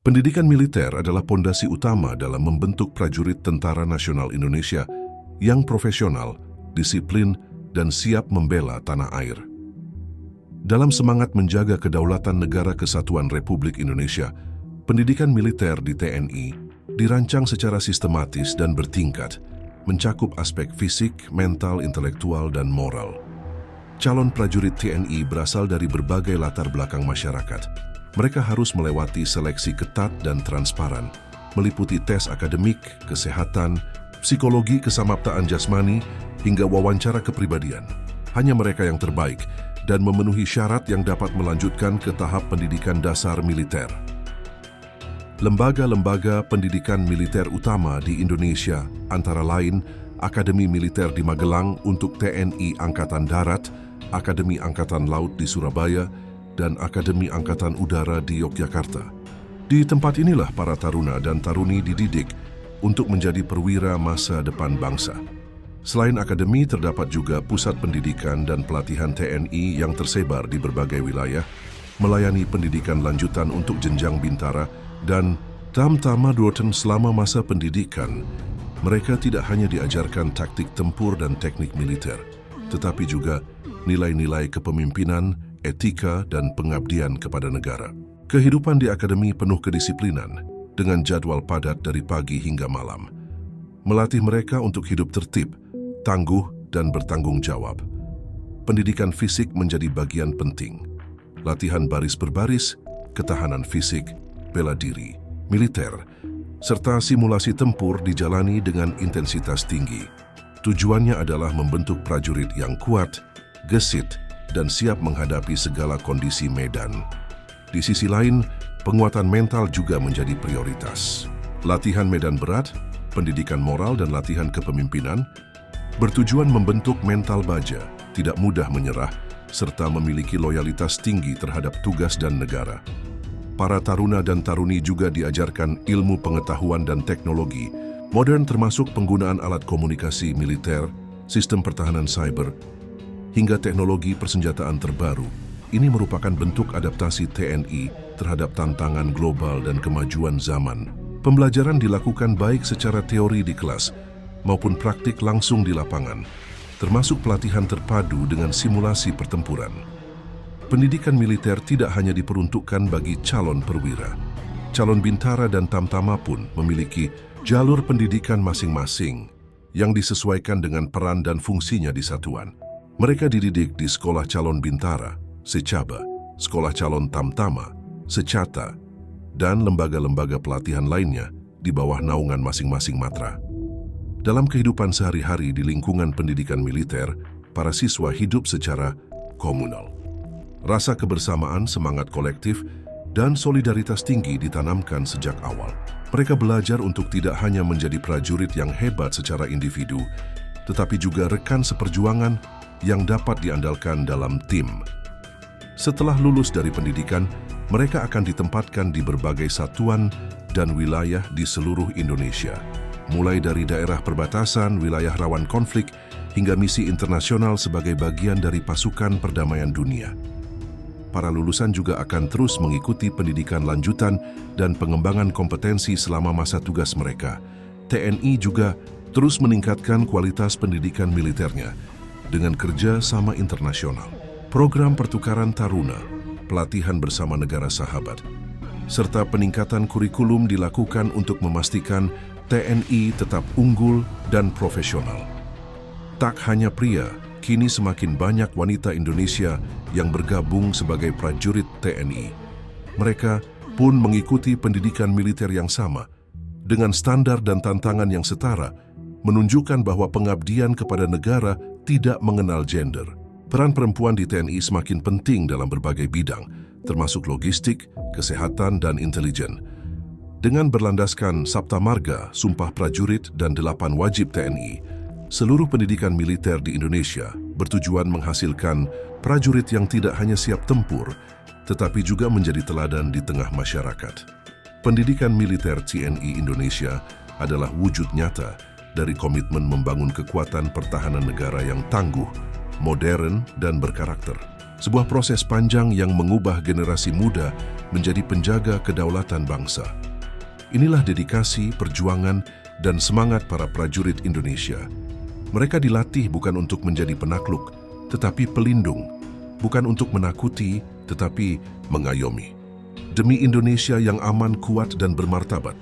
Pendidikan militer adalah pondasi utama dalam membentuk prajurit Tentara Nasional Indonesia yang profesional, disiplin, dan siap membela tanah air. Dalam semangat menjaga kedaulatan Negara Kesatuan Republik Indonesia, pendidikan militer di TNI dirancang secara sistematis dan bertingkat, mencakup aspek fisik, mental, intelektual, dan moral. Calon prajurit TNI berasal dari berbagai latar belakang masyarakat. Mereka harus melewati seleksi ketat dan transparan, meliputi tes akademik, kesehatan, psikologi, kesamaptaan jasmani, hingga wawancara kepribadian. Hanya mereka yang terbaik dan memenuhi syarat yang dapat melanjutkan ke tahap pendidikan dasar militer. Lembaga-lembaga pendidikan militer utama di Indonesia antara lain Akademi Militer di Magelang untuk TNI Angkatan Darat, Akademi Angkatan Laut di Surabaya, dan Akademi Angkatan Udara di Yogyakarta. Di tempat inilah para taruna dan taruni dididik untuk menjadi perwira masa depan bangsa. Selain akademi, terdapat juga pusat pendidikan dan pelatihan TNI yang tersebar di berbagai wilayah, melayani pendidikan lanjutan untuk jenjang bintara dan Tamtama Doten selama masa pendidikan. Mereka tidak hanya diajarkan taktik tempur dan teknik militer, tetapi juga nilai-nilai kepemimpinan, etika, dan pengabdian kepada negara. Kehidupan di akademi penuh kedisiplinan, dengan jadwal padat dari pagi hingga malam. Melatih mereka untuk hidup tertib, tangguh, dan bertanggung jawab. Pendidikan fisik menjadi bagian penting. Latihan baris berbaris, ketahanan fisik, bela diri, militer, serta simulasi tempur dijalani dengan intensitas tinggi. Tujuannya adalah membentuk prajurit yang kuat, gesit, dan siap menghadapi segala kondisi medan. Di sisi lain, penguatan mental juga menjadi prioritas. Latihan medan berat, pendidikan moral, dan latihan kepemimpinan bertujuan membentuk mental baja, tidak mudah menyerah, serta memiliki loyalitas tinggi terhadap tugas dan negara. Para taruna dan taruni juga diajarkan ilmu pengetahuan dan teknologi modern termasuk penggunaan alat komunikasi militer, sistem pertahanan cyber, hingga teknologi persenjataan terbaru. Ini merupakan bentuk adaptasi TNI terhadap tantangan global dan kemajuan zaman. Pembelajaran dilakukan baik secara teori di kelas maupun praktik langsung di lapangan, termasuk pelatihan terpadu dengan simulasi pertempuran. Pendidikan militer tidak hanya diperuntukkan bagi calon perwira. Calon bintara dan tamtama pun memiliki jalur pendidikan masing-masing yang disesuaikan dengan peran dan fungsinya di satuan. Mereka dididik di Sekolah Calon Bintara, Secaba, Sekolah Calon Tamtama, Secata, dan lembaga-lembaga pelatihan lainnya di bawah naungan masing-masing matra. Dalam kehidupan sehari-hari di lingkungan pendidikan militer, para siswa hidup secara komunal. Rasa kebersamaan, semangat kolektif, dan solidaritas tinggi ditanamkan sejak awal. Mereka belajar untuk tidak hanya menjadi prajurit yang hebat secara individu, tetapi juga rekan seperjuangan yang dapat diandalkan dalam tim. Setelah lulus dari pendidikan, mereka akan ditempatkan di berbagai satuan dan wilayah di seluruh Indonesia, mulai dari daerah perbatasan, wilayah rawan konflik, hingga misi internasional sebagai bagian dari pasukan perdamaian dunia. Para lulusan juga akan terus mengikuti pendidikan lanjutan dan pengembangan kompetensi selama masa tugas mereka. TNI juga terus meningkatkan kualitas pendidikan militernya dengan kerja sama internasional, program pertukaran taruna, pelatihan bersama negara sahabat, serta peningkatan kurikulum dilakukan untuk memastikan TNI tetap unggul dan profesional. Tak hanya pria, kini semakin banyak wanita Indonesia yang bergabung sebagai prajurit TNI. Mereka pun mengikuti pendidikan militer yang sama, dengan standar dan tantangan yang setara, menunjukkan bahwa pengabdian kepada negara tidak mengenal gender. Peran perempuan di TNI semakin penting dalam berbagai bidang, termasuk logistik, kesehatan, dan intelijen. Dengan berlandaskan Sabta Marga, Sumpah Prajurit, dan 8 wajib TNI, seluruh pendidikan militer di Indonesia bertujuan menghasilkan prajurit yang tidak hanya siap tempur, tetapi juga menjadi teladan di tengah masyarakat. Pendidikan militer TNI Indonesia adalah wujud nyata dari komitmen membangun kekuatan pertahanan negara yang tangguh, modern, dan berkarakter. Sebuah proses panjang yang mengubah generasi muda menjadi penjaga kedaulatan bangsa. Inilah dedikasi, perjuangan, dan semangat para prajurit Indonesia. Mereka dilatih bukan untuk menjadi penakluk, tetapi pelindung. Bukan untuk menakuti, tetapi mengayomi. Demi Indonesia yang aman, kuat, dan bermartabat.